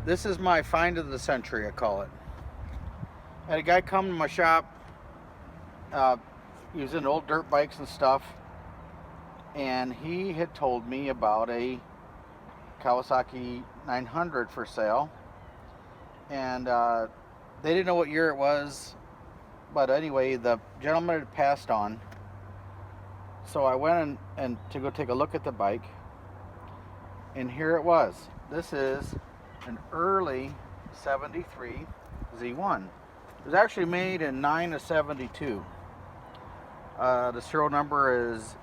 This is my find of the century, I call it. I had a guy come to my shop. He was into old dirt bikes and stuff, and he had told me about a Kawasaki 900 for sale, and they didn't know what year it was, but anyway, the gentleman had passed on, so I went and to go take a look at the bike, and here it was. This is an early 73 Z1. It was actually made in 9/72. The serial number is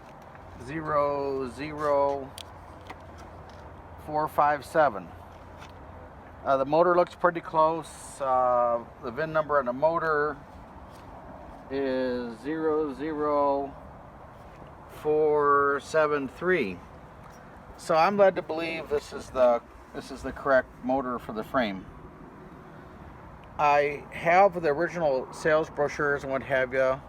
00457. The motor looks pretty close. The VIN number on the motor is 00473. So I'm led to believe this is the correct motor for the frame. I have the original sales brochures and what have you,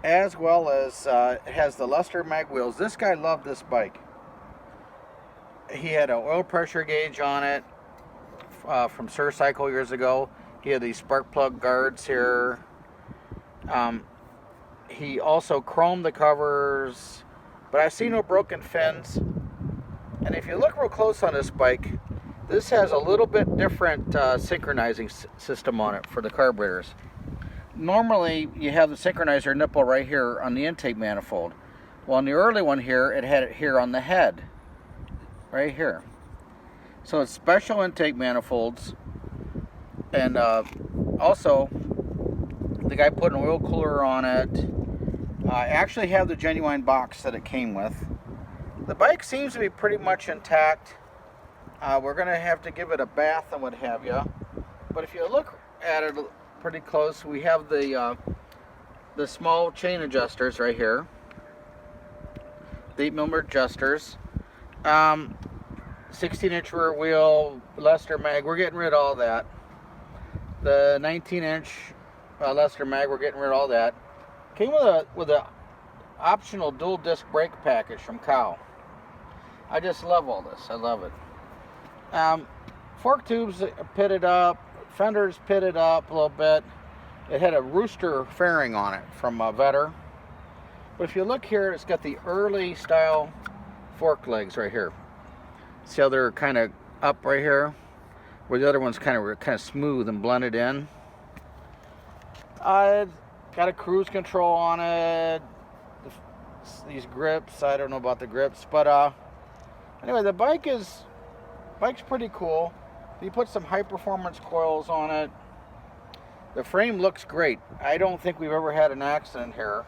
as well as it has the luster mag wheels. This guy loved this bike. He had an oil pressure gauge on it from Cycle years ago. He had these spark plug guards here. He also chromed the covers, but I see no broken fins. And if you look real close on this bike, this has a little bit different synchronizing system on it for the carburetors. Normally, you have the synchronizer nipple right here on the intake manifold. Well, on the early one here, it had it here on the head, right here. So it's special intake manifolds, and also the guy put an oil cooler on it. I actually have the genuine box that it came with. The bike seems to be pretty much intact. We're going to have to give it a bath and what have you. But if you look at it pretty close, we have the small chain adjusters right here. The 8mm adjusters. 16-inch rear wheel, luster mag, we're getting rid of all that. The 19-inch luster mag, we're getting rid of all that. Came with a optional dual disc brake package from Cow. I just love all this. I love it. Fork tubes pitted up, fenders pitted up a little bit. It had a rooster fairing on it from Vetter. But if you look here, it's got the early style fork legs right here. See how they're kind of up right here, where the other one's kind of smooth and blended in. Got a cruise control on it. These grips, I don't know about the grips, but anyway, the bike's pretty cool. He put some high performance coils on it. The frame looks great. I don't think we've ever had an accident here.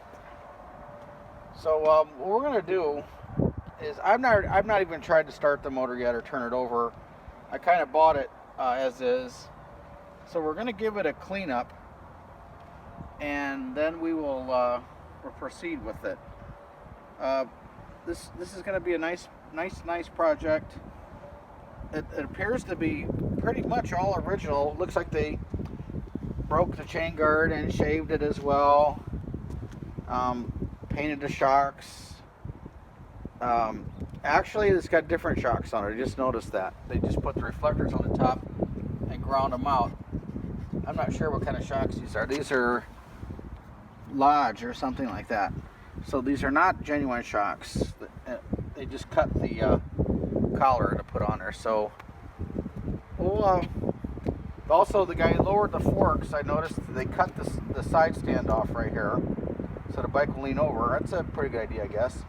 So what we're gonna do is I've not even tried to start the motor yet or turn it over. I kind of bought it as is. So we're gonna give it a cleanup, and then we will we'll proceed with it. This is going to be a nice project. It appears to be pretty much all original. Looks like they broke the chain guard and shaved it as well. Painted the shocks. Actually, it's got different shocks on it. I just noticed that. They just put the reflectors on the top and ground them out. I'm not sure what kind of shocks these are. These are Lodge or something like that. So these are not genuine shocks. They just cut the collar to put on there. So also the guy lowered the forks. I noticed they cut the side stand off right here, so the bike will lean over. That's a pretty good idea, I guess.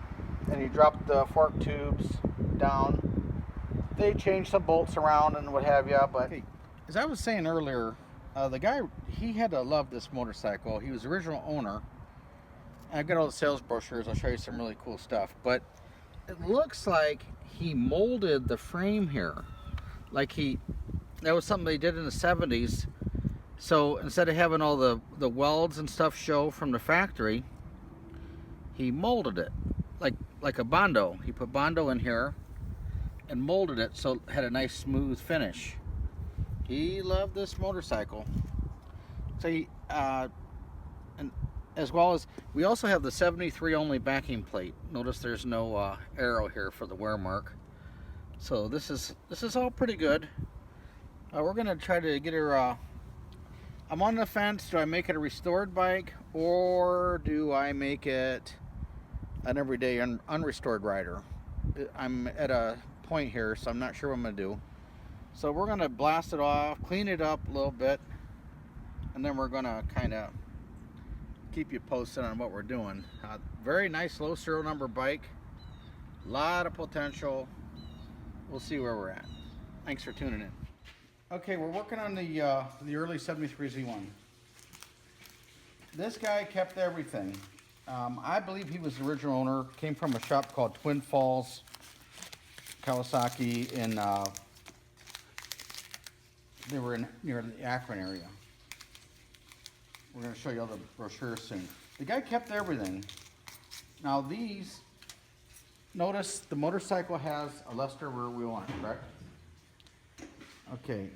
And he dropped the fork tubes down. They changed some bolts around and what have you. But hey, as I was saying earlier, the guy, he had to love this motorcycle. He was the original owner. I've got all the sales brochures. I'll show you some really cool stuff. But it looks like he molded the frame here. Like that was something they did in the 70s. So instead of having all the welds and stuff show from the factory, he molded it like a Bondo. He put Bondo in here and molded it so it had a nice smooth finish. He loved this motorcycle. So and as well as we also have the 73 only backing plate. Notice there's no arrow here for the wear mark. So this is all pretty good. We're gonna try to get her. I'm on the fence. Do I make it a restored bike or do I make it an everyday unrestored rider? I'm at a point here, so I'm not sure what I'm gonna do. So we're gonna blast it off, clean it up a little bit, and then we're gonna kind of keep you posted on what we're doing. Very nice low serial number bike, a lot of potential. We'll see where we're at. Thanks for tuning in. Okay, we're working on the early 73 Z1. This guy kept everything. I believe he was the original owner. Came from a shop called Twin Falls Kawasaki in they were near the Akron area. We're going to show you all the brochures soon. The guy kept everything. Now these, notice the motorcycle has a Lester rear wheel on it, correct? Okay.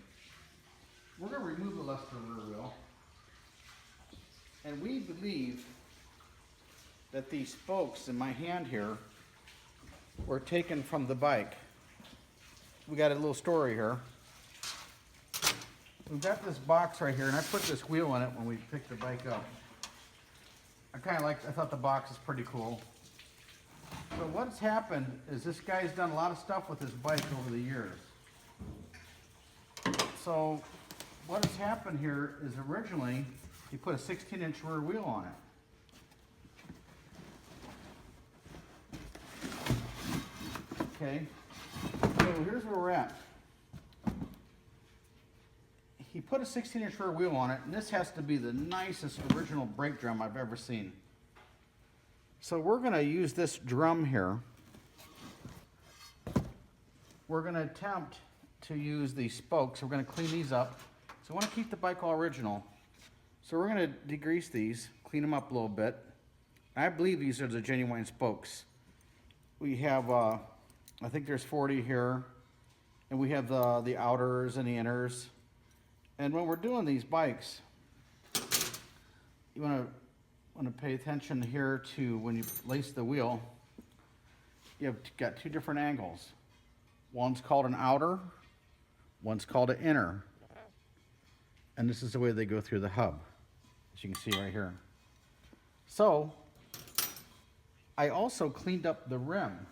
We're going to remove the Lester rear wheel. And we believe that these spokes in my hand here were taken from the bike. We got a little story here. We've got this box right here, and I put this wheel in it when we picked the bike up. I thought the box is pretty cool. So what's happened is this guy's done a lot of stuff with his bike over the years. So what has happened here is originally he put a 16-inch rear wheel on it. Okay, so here's where we're at. He put a 16-inch rear wheel on it, and this has to be the nicest original brake drum I've ever seen. So we're going to use this drum here. We're going to attempt to use these spokes. We're going to clean these up. So I want to keep the bike all original. So we're going to degrease these, clean them up a little bit. I believe these are the genuine spokes. We have, I think there's 40 here, and we have the outers and the inners. And when we're doing these bikes, you want to pay attention here to when you lace the wheel. You've got two different angles. One's called an outer, one's called an inner. And this is the way they go through the hub, as you can see right here. So, I also cleaned up the rim.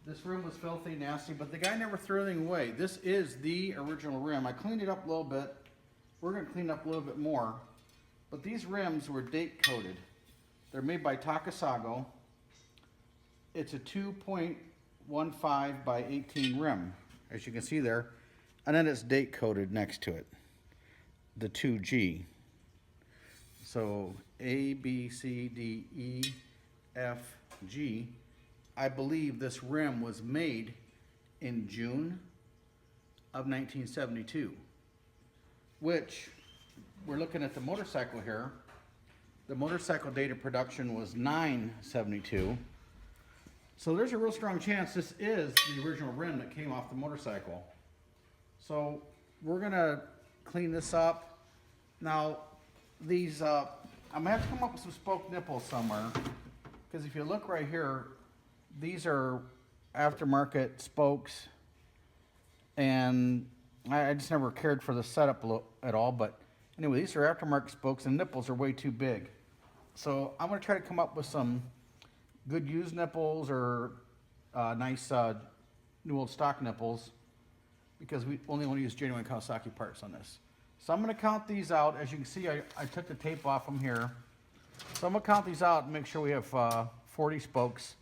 This rim was filthy, nasty, but the guy never threw anything away. This is the original rim. I cleaned it up a little bit. We're going to clean up a little bit more. But these rims were date coated. They're made by Takasago. It's a 2.15 by 18 rim, as you can see there. And then it's date coated next to it, the 2G. So A, B, C, D, E, F, G. I believe this rim was made in June of 1972, which we're looking at the motorcycle here. The motorcycle date of production was 9/72. So there's a real strong chance this is the original rim that came off the motorcycle. So we're gonna clean this up. Now these, I'm gonna have to come up with some spoke nipples somewhere, because if you look right here, these are aftermarket spokes, and I just never cared for the setup at all, but anyway, these are aftermarket spokes, and nipples are way too big. So I'm going to try to come up with some good used nipples or nice new old stock nipples, because we only want to use genuine Kawasaki parts on this. So I'm going to count these out. As you can see, I took the tape off them here. So I'm going to count these out and make sure we have 40 spokes,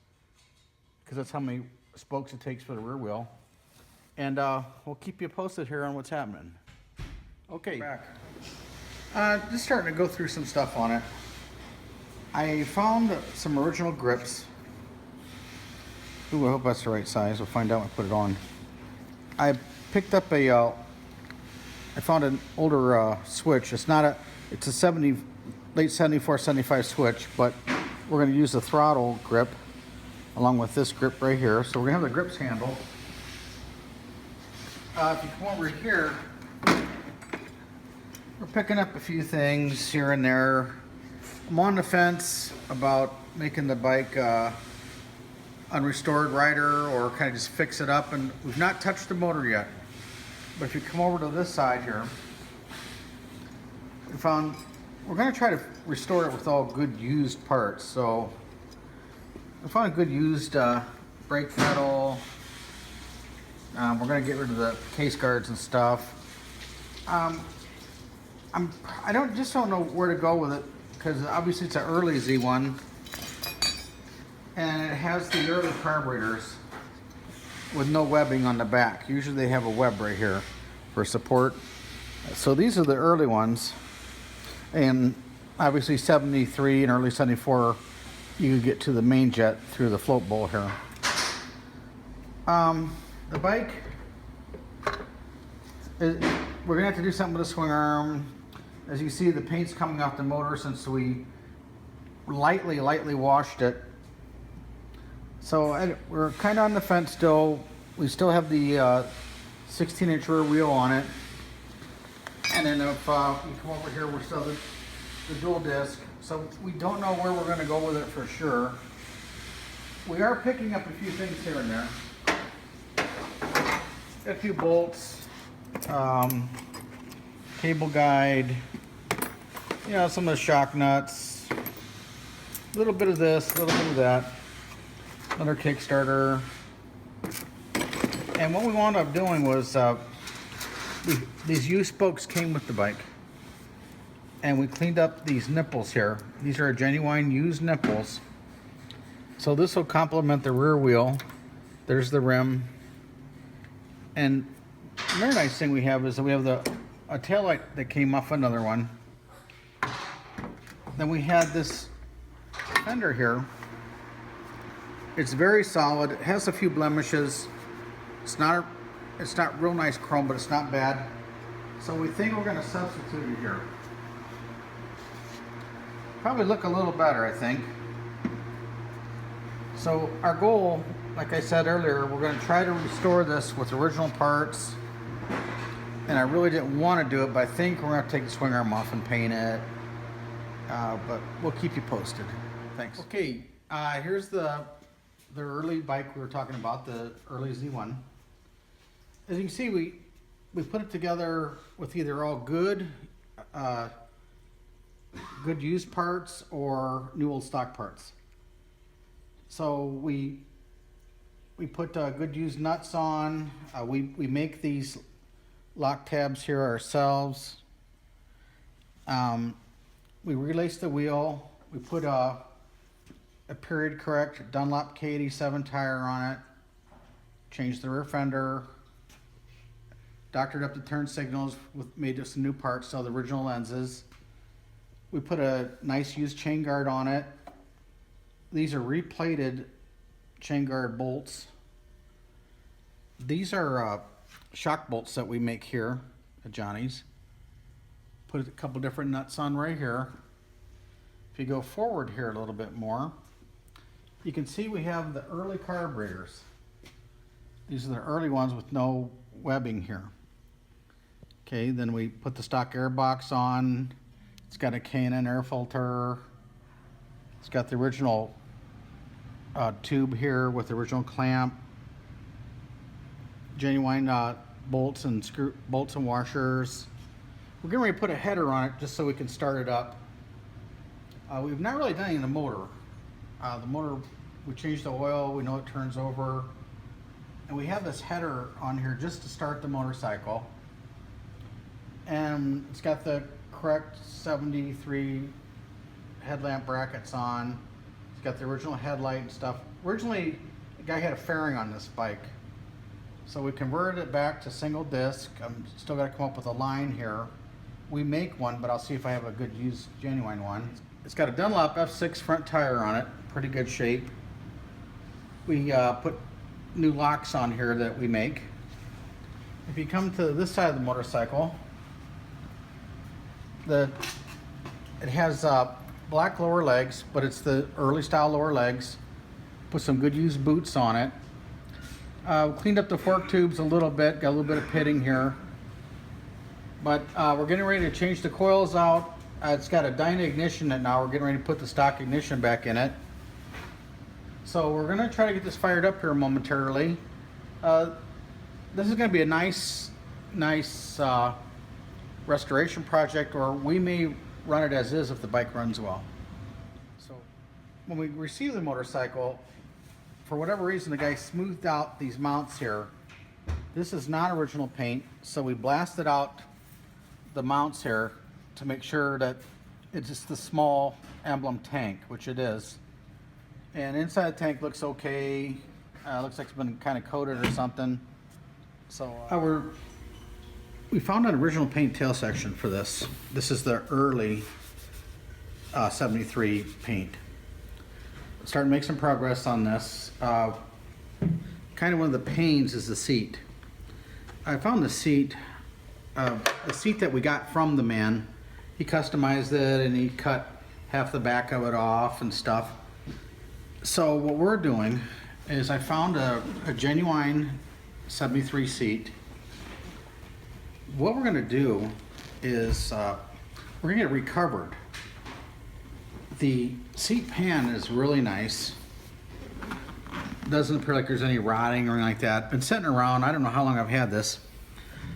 because that's how many spokes it takes for the rear wheel. And we'll keep you posted here on what's happening. Okay, back. Just starting to go through some stuff on it. I found some original grips. Ooh, I hope that's the right size. We'll find out when I put it on. I picked up I found an older switch. It's a late 74, 75 switch, but we're going to use the throttle grip along with this grip right here. So we're going to have the grips handle. If you come over here, we're picking up a few things here and there. I'm on the fence about making the bike unrestored rider or kind of just fix it up. And we've not touched the motor yet. But if you come over to this side here, we're going to try to restore it with all good used parts. So we found a good used brake pedal. We're going to get rid of the case guards and stuff. I just don't know where to go with it, because obviously it's an early Z1 and it has the early carburetors with no webbing on the back. Usually they have a web right here for support. So these are the early ones, and obviously 73 and early 74 you could get to the main jet through the float bowl here. The bike, we're gonna have to do something with the swing arm. As you see, the paint's coming off the motor since we lightly washed it. So we're kind of on the fence still. We still have the 16-inch rear wheel on it. And then if you come over here, we're still the dual disc. So we don't know where we're gonna go with it for sure. We are picking up a few things here and there. Got a few bolts, cable guide, you know, some of the shock nuts, a little bit of this, a little bit of that, another Kickstarter. And what we wound up doing was these U-spokes came with the bike, and we cleaned up these nipples here. These are genuine used nipples. So this will complement the rear wheel. There's the rim. And another nice thing we have is that we have a taillight that came off another one. Then we had this fender here. It's very solid. It has a few blemishes. It's not real nice chrome, but it's not bad. So we think we're going to substitute it here. Probably look a little better, I think. So our goal, like I said earlier, we're going to try to restore this with original parts. And I really didn't want to do it, but I think we're going to take the swing arm off and paint it. But we'll keep you posted. Thanks. Okay, here's the early bike we were talking about, the early Z1. As you can see, we put it together with either all good used parts or new old stock parts. So we put good used nuts on. We make these lock tabs here ourselves. We relaced the wheel. We put a period correct Dunlop K87 tire on it. Changed the rear fender. Doctored up the turn signals, made us some new parts, so the original lenses. We put a nice used chain guard on it. These are replated chain guard bolts. These are shock bolts that we make here at Johnny's. Put a couple different nuts on right here. If you go forward here a little bit more, you can see we have the early carburetors. These are the early ones with no webbing here. Okay, then we put the stock air box on. It's got a K&N air filter. It's got the original tube here with the original clamp. Genuine bolts and washers. We're getting ready to put a header on it just so we can start it up. We've not really done anything in the motor. The motor, we changed the oil, we know it turns over. And we have this header on here just to start the motorcycle. And it's got the correct 73 headlamp brackets on. It's got the original headlight and stuff. Originally, the guy had a fairing on this bike. So we converted it back to single disc. I'm still got to come up with a line here. We make one, but I'll see if I have a good used genuine one. It's got a Dunlop F6 front tire on it, pretty good shape. We put new locks on here that we make. If you come to this side of the motorcycle, it has black lower legs, but it's the early style lower legs. Put some good used boots on it. Cleaned up the fork tubes a little bit, got a little bit of pitting here. But we're getting ready to change the coils out. It's got a Dyna ignition in it now. We're getting ready to put the stock ignition back in it. So we're gonna try to get this fired up here momentarily. This is gonna be a nice restoration project, or we may run it as is if the bike runs well. So when we received the motorcycle, for whatever reason, the guy smoothed out these mounts here. This is not original paint, so we blasted out the mounts here to make sure that it's just the small emblem tank, which it is. And inside the tank looks okay. Looks like it's been kind of coated or something. So we found an original paint tail section for this. This is the early 73 paint. Starting to make some progress on this. Kind of one of the pains is the seat. I found the seat that we got from the man. He customized it and he cut half the back of it off and stuff. So what we're doing is I found a genuine 73 seat. What we're gonna do is we're gonna get it recovered. The seat pan is really nice. Doesn't appear like there's any rotting or anything like that. Been sitting around, I don't know how long I've had this.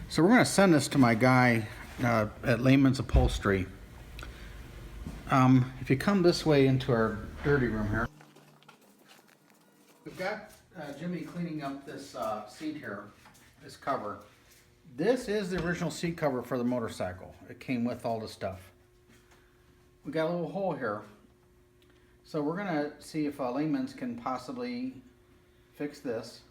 So we're gonna send this to my guy at Layman's Upholstery. If you come this way into our dirty room here, we've got Jimmy cleaning up this seat here, this cover. This is the original seat cover for the motorcycle. It came with all the stuff. We got a little hole here. So we're gonna see if Layman's can possibly fix this.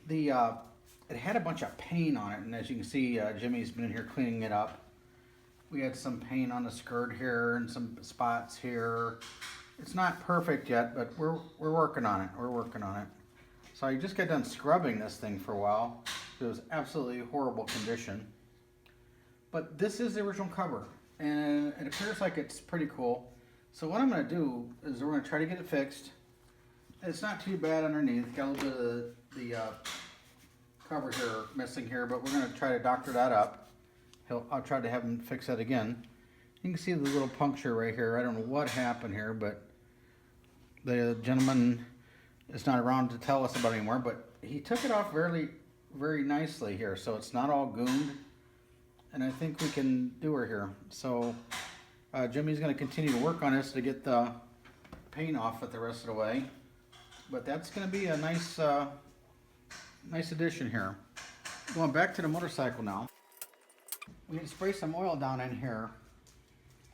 It had a bunch of paint on it, and as you can see, Jimmy's been in here cleaning it up. We had some paint on the skirt here and some spots here. It's not perfect yet, but we're working on it. We're working on it. So I just got done scrubbing this thing for a while. It was absolutely horrible condition. But this is the original cover, and it appears like it's pretty cool. So what I'm going to do is we're going to try to get it fixed. It's not too bad underneath. Got a little bit of the cover here missing here, but we're going to try to doctor that up. I'll try to have him fix that again. You can see the little puncture right here. I don't know what happened here, but the gentleman is not around to tell us about it anymore, but he took it off very nicely here, so it's not all gooned, and I think we can do her here. So Jimmy's going to continue to work on this to get the paint off it the rest of the way, but that's going to be a nice addition here. Going back to the motorcycle now, we can spray some oil down in here.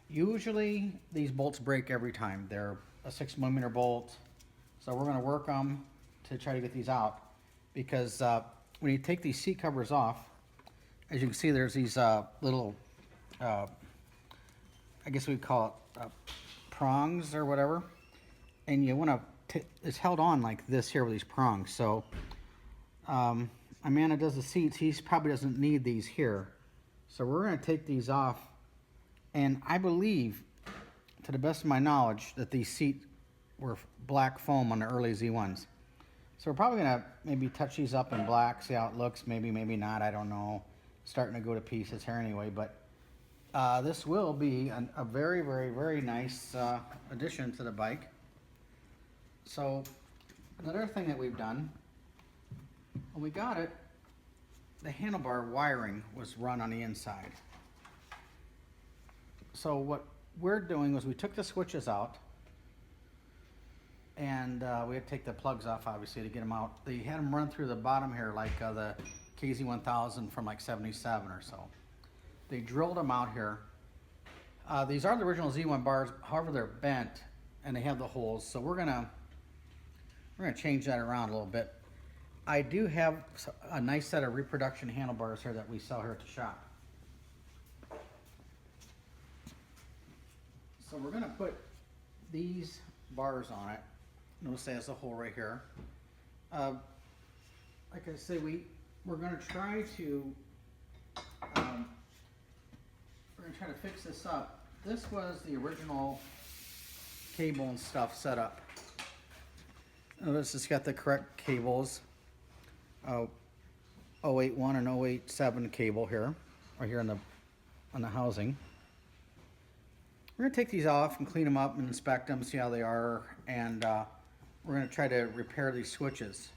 Usually these bolts break every time. They're a 6mm bolt, so we're going to work them to try to get these out, because when you take these seat covers off, as you can see, there's these little I guess we'd call it prongs or whatever, and you want to it's held on like this here with these prongs. So a man that does the seats, he probably doesn't need these here, so we're going to take these off. And I believe, to the best of my knowledge, that these seats were black foam on the early Z1s. So we're probably going to maybe touch these up in black, see how it looks. Maybe not, I don't know. Starting to go to pieces here anyway, but this will be a very nice addition to the bike. So another thing that we've done, when we got it, the handlebar wiring was run on the inside. So what we're doing was we took the switches out, and we had to take the plugs off, obviously, to get them out. They had them run through the bottom here like the KZ1000 from like 77 or so. They drilled them out here. These are the original Z1 bars, however they're bent and they have the holes. So we're gonna change that around a little bit. I do have a nice set of reproduction handlebars here that we sell here at the shop. So we're gonna put these bars on it. Notice there's a hole right here. Like I say, we're gonna try to fix this up. This was the original cable and stuff set up. Notice it's got the correct cables. 081 and 087 cable here, right here on the housing. We're going to take these off and clean them up and inspect them, see how they are, and we're going to try to repair these switches.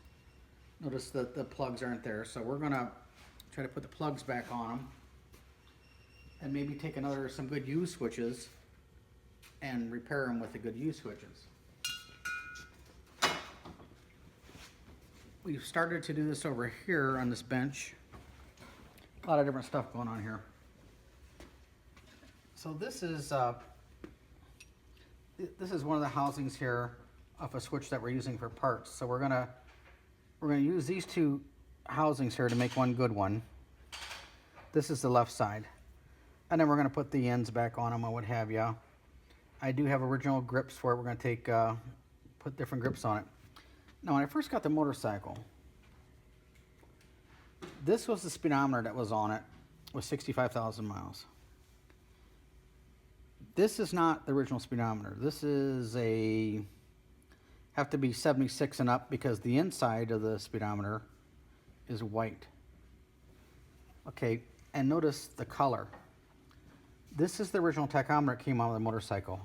Notice that the plugs aren't there, so we're going to try to put the plugs back on them and maybe take some good used switches and repair them with the good used switches. We've started to do this over here on this bench. A lot of different stuff going on here. So this is one of the housings here of a switch that we're using for parts. So we're gonna use these two housings here to make one good one. This is the left side, and then we're gonna put the ends back on them and what have you. I do have original grips for it. We're gonna take put different grips on it. Now, when I first got the motorcycle, this was the speedometer that was on it with 65,000 miles. This is not the original speedometer. This is have to be 76 and up because the inside of the speedometer is white. Okay, and notice the color. This is the original tachometer that came out of the motorcycle.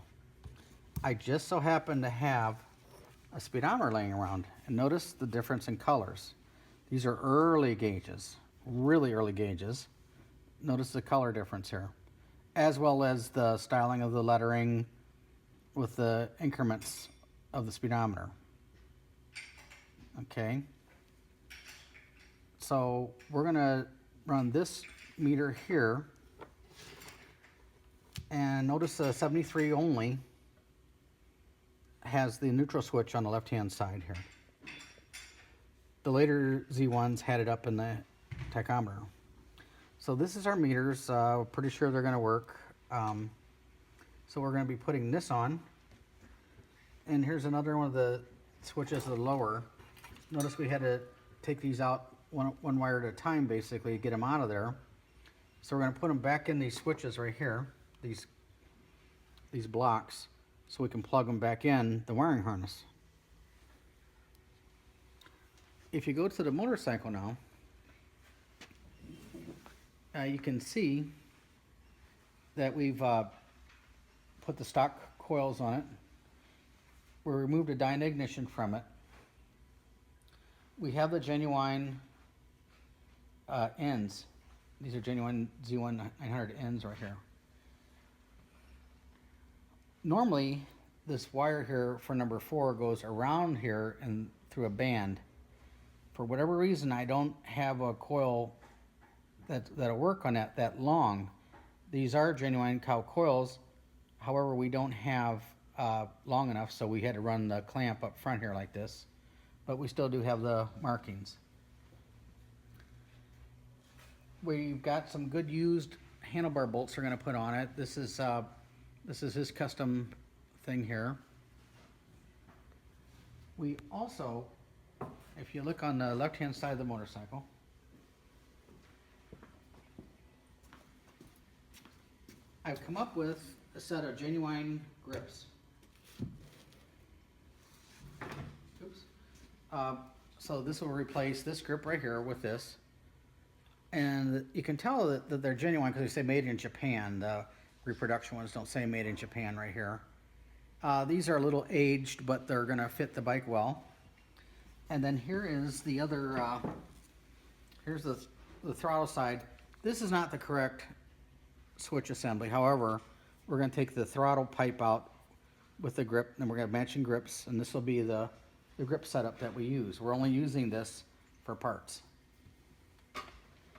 I just so happen to have a speedometer laying around, and notice the difference in colors. These are early gauges, really early gauges. Notice the color difference here, as well as the styling of the lettering with the increments of the speedometer. Okay, so we're gonna run this meter here, and notice the 73 only has the neutral switch on the left-hand side here. The later Z1s had it up in the tachometer. So this is our meters. We're pretty sure they're going to work. So we're going to be putting this on. And here's another one of the switches of the lower. Notice we had to take these out one wire at a time, basically, to get them out of there. So we're going to put them back in these switches right here, these blocks, so we can plug them back in the wiring harness. If you go to the motorcycle now, you can see that we've put the stock coils on it. We removed a dyne ignition from it. We have the genuine ends. These are genuine Z1900 ends right here. Normally, this wire here for number 4 goes around here and through a band. For whatever reason, I don't have a coil that'll work on that long. These are genuine cow coils. However, we don't have long enough, so we had to run the clamp up front here like this. But we still do have the markings. We've got some good used handlebar bolts we're going to put on it. This is his custom thing here. We also, if you look on the left-hand side of the motorcycle, I've come up with a set of genuine grips. Oops. So this will replace this grip right here with this. And you can tell that they're genuine because they say made in Japan. The reproduction ones don't say made in Japan right here. These are a little aged, but they're going to fit the bike well. And then here is the other, here's the throttle side. This is not the correct switch assembly. However, we're going to take the throttle pipe out with the grip, and we're going to have matching grips, and this will be the grip setup that we use. We're only using this for parts.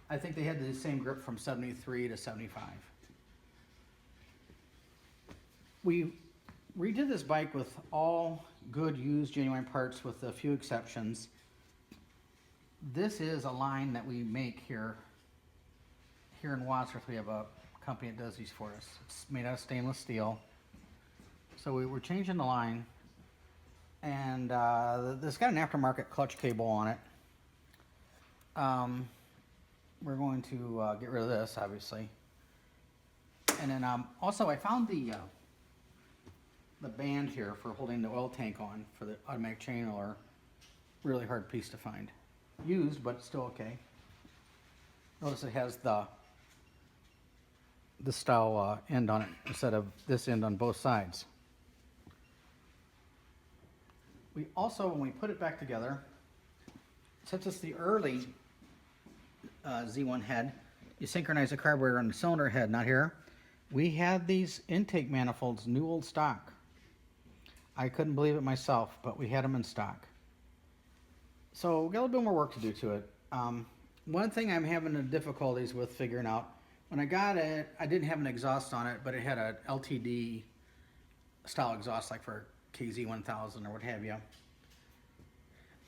I think they had the same grip from 73 to 75. We redid this bike with all good used genuine parts with a few exceptions. This is a line that we make here in Wadsworth. We have a company that does these for us. It's made out of stainless steel. So we were changing the line, and this got an aftermarket clutch cable on it. We're going to get rid of this, obviously. And then also I found the band here for holding the oil tank on for the automatic chain oiler. Really hard piece to find. Used, but still okay. Notice it has the this style end on it instead of this end on both sides. We also, when we put it back together, since it's the early Z1 head, you synchronize the carburetor on the cylinder head, not here. We had these intake manifolds, new old stock. I couldn't believe it myself, but we had them in stock. So we got a little bit more work to do to it. One thing I'm having difficulties with figuring out, when I got it, I didn't have an exhaust on it, but it had a LTD style exhaust like for KZ1000 or what have you.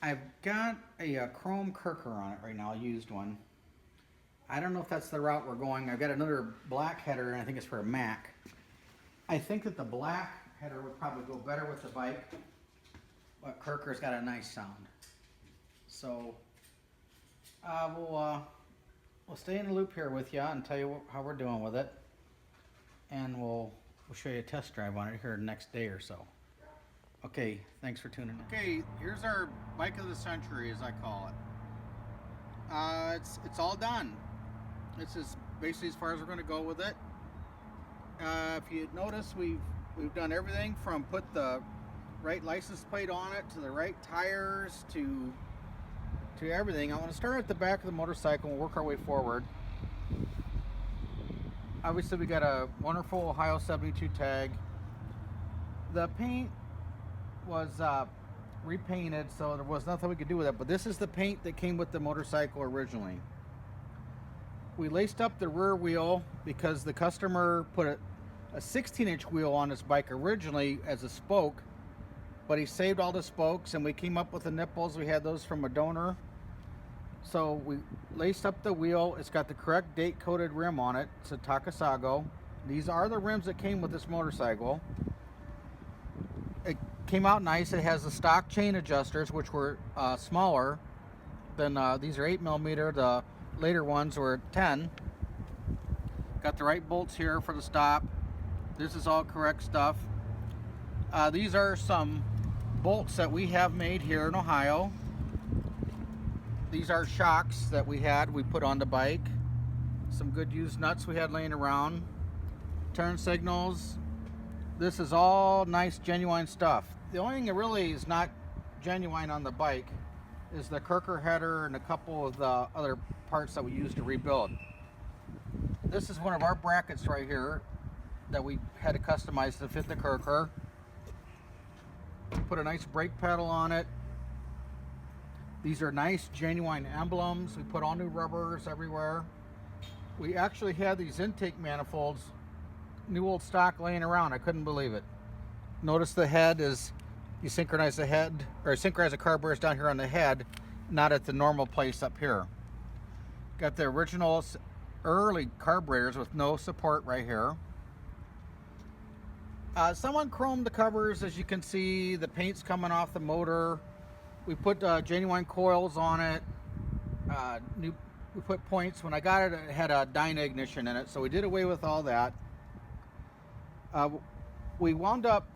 I've got a chrome Kirker on it right now, a used one. I don't know if that's the route we're going. I've got another black header, and I think it's for a Mac. I think that the black header would probably go better with the bike, but Kirker's got a nice sound. So we'll stay in the loop here with you and tell you how we're doing with it, and we'll show you a test drive on it here the next day or so. Okay, thanks for tuning in. Okay, here's our bike of the century, as I call it. It's all done. This is basically as far as we're going to go with it. If you notice, we've done everything from put the right license plate on it to the right tires to everything. I want to start at the back of the motorcycle and work our way forward. Obviously, we got a wonderful Ohio 72 tag. The paint was repainted, so there was nothing we could do with it, but this is the paint that came with the motorcycle originally. We laced up the rear wheel because the customer put a 16-inch wheel on his bike originally as a spoke, but he saved all the spokes, and we came up with the nipples. We had those from a donor, so we laced up the wheel. It's got the correct date-coated rim on it. It's a Takasago. These are the rims that came with this motorcycle. It came out nice. It has the stock chain adjusters, which were smaller than these are 8mm. The later ones were 10. Got the right bolts here for the stop. This is all correct stuff. These are some bolts that we have made here in Ohio. These are shocks that we put on the bike. Some good used nuts we had laying around. Turn signals. This is all nice, genuine stuff. The only thing that really is not genuine on the bike is the Kirker header and a couple of the other parts that we used to rebuild. This is one of our brackets right here that we had to customize to fit the Kirker. Put a nice brake pedal on it. These are nice, genuine emblems. We put all new rubbers everywhere. We actually had these intake manifolds, new old stock, laying around. I couldn't believe it. Notice the head is, you synchronize the head, or synchronize the carburetors down here on the head, not at the normal place up here. Got the original early carburetors with no support right here. Someone chromed the covers, as you can see. The paint's coming off the motor. We put genuine coils on it. We put points. When I got it, it had a Dyna ignition in it, so we did away with all that. We wound up,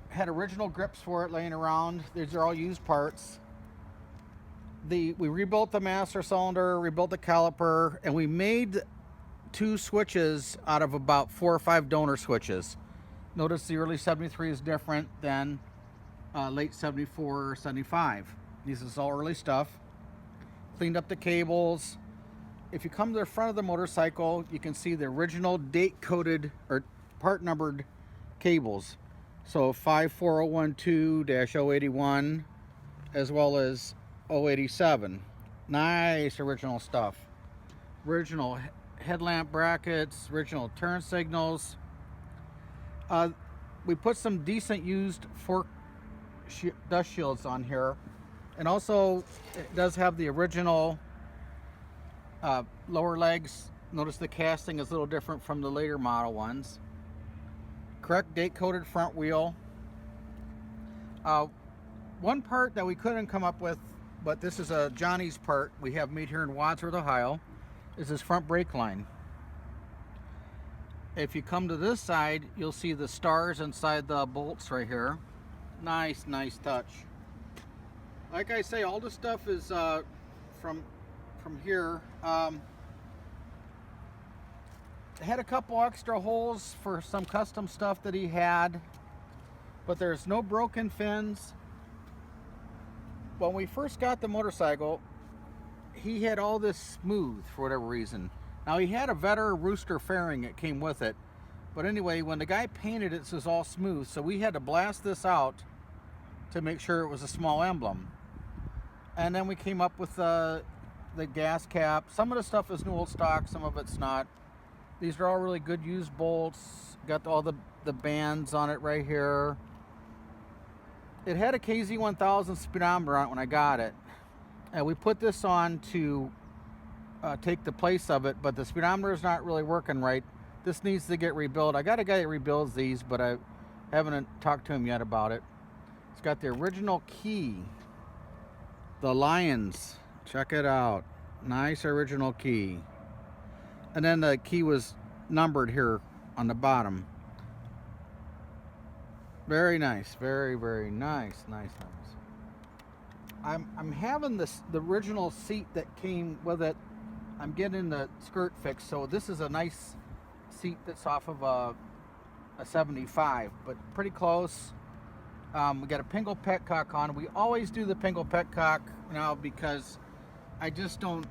had original grips for it laying around. These are all used parts. We rebuilt the master cylinder, rebuilt the caliper, and we made 2 switches out of about 4 or 5 donor switches. Notice the early 73 is different than late 74 or 75. This is all early stuff. Cleaned up the cables. If you come to the front of the motorcycle, you can see the original date-coded or part-numbered cables. So 54012-081 as well as 087. Nice original stuff. Original headlamp brackets, original turn signals. We put some decent used fork dust shields on here, and also it does have the original lower legs. Notice the casting is a little different from the later model ones. Correct date coated front wheel. One part that we couldn't come up with, but this is a Johnny's part we have made here in Wadsworth, Ohio, is this front brake line. If you come to this side, you'll see the stars inside the bolts right here. Nice, nice touch. Like I say, all this stuff is from here. Had a couple extra holes for some custom stuff that he had, but there's no broken fins. When we first got the motorcycle, he had all this smooth for whatever reason. Now he had a Vetter rooster fairing that came with it, but anyway, when the guy painted it, this was all smooth, so we had to blast this out to make sure it was a small emblem. And then we came up with the gas cap. Some of the stuff is new old stock, some of it's not. These are all really good used bolts. Got all the bands on it right here. It had a KZ1000 speedometer on it when I got it. And we put this on to take the place of it, but the speedometer is not really working right. This needs to get rebuilt. I got a guy that rebuilds these, but I haven't talked to him yet about it. It's got the original key. The Lions. Check it out. Nice original key. And then the key was numbered here on the bottom. Very nice. Very, very nice. Nice. I'm having the original seat that came with it. I'm getting the skirt fixed, so this is a nice seat that's off of a 75, but pretty close. We got a Pingle petcock on. We always do the Pingle petcock now because I don't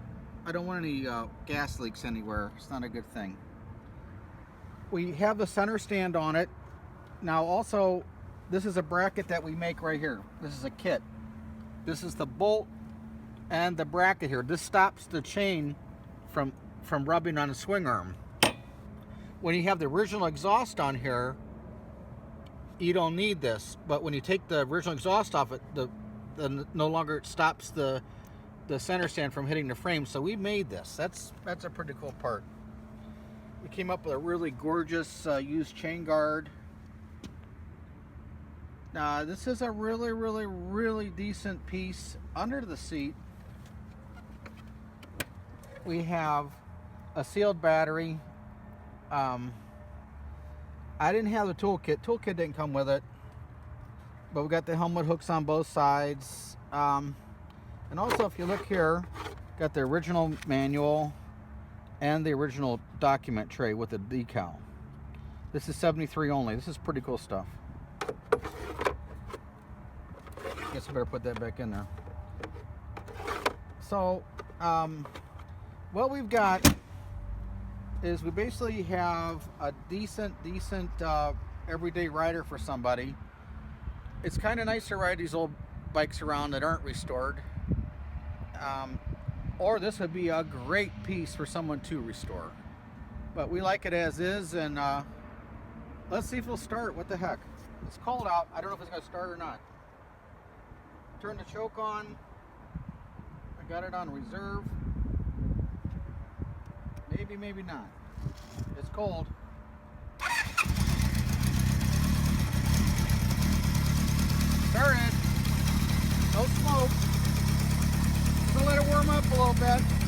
want any gas leaks anywhere. It's not a good thing. We have the center stand on it. Now also, this is a bracket that we make right here. This is a kit. This is the bolt and the bracket here. This stops the chain from rubbing on the swing arm. When you have the original exhaust on here, you don't need this. But when you take the original exhaust off it, no longer it stops the center stand from hitting the frame. So we made this. That's a pretty cool part. We came up with a really gorgeous used chain guard. This is a really, really, really decent piece. Under the seat, we have a sealed battery. I didn't have the toolkit. Toolkit didn't come with it, but we got the helmet hooks on both sides. And also, if you look here, got the original manual and the original document tray with the decal. This is 73 only. This is pretty cool stuff. Guess I better put that back in there. So, what we've got is we basically have a decent everyday rider for somebody. It's kind of nice to ride these old bikes around that aren't restored. Or this would be a great piece for someone to restore. But we like it as is, and let's see if it'll start. What the heck? It's cold out. I don't know if it's going to start or not. Turn the choke on. I got it on reserve. Maybe, maybe not. It's cold. Started. No smoke. We'll let it warm up a little bit.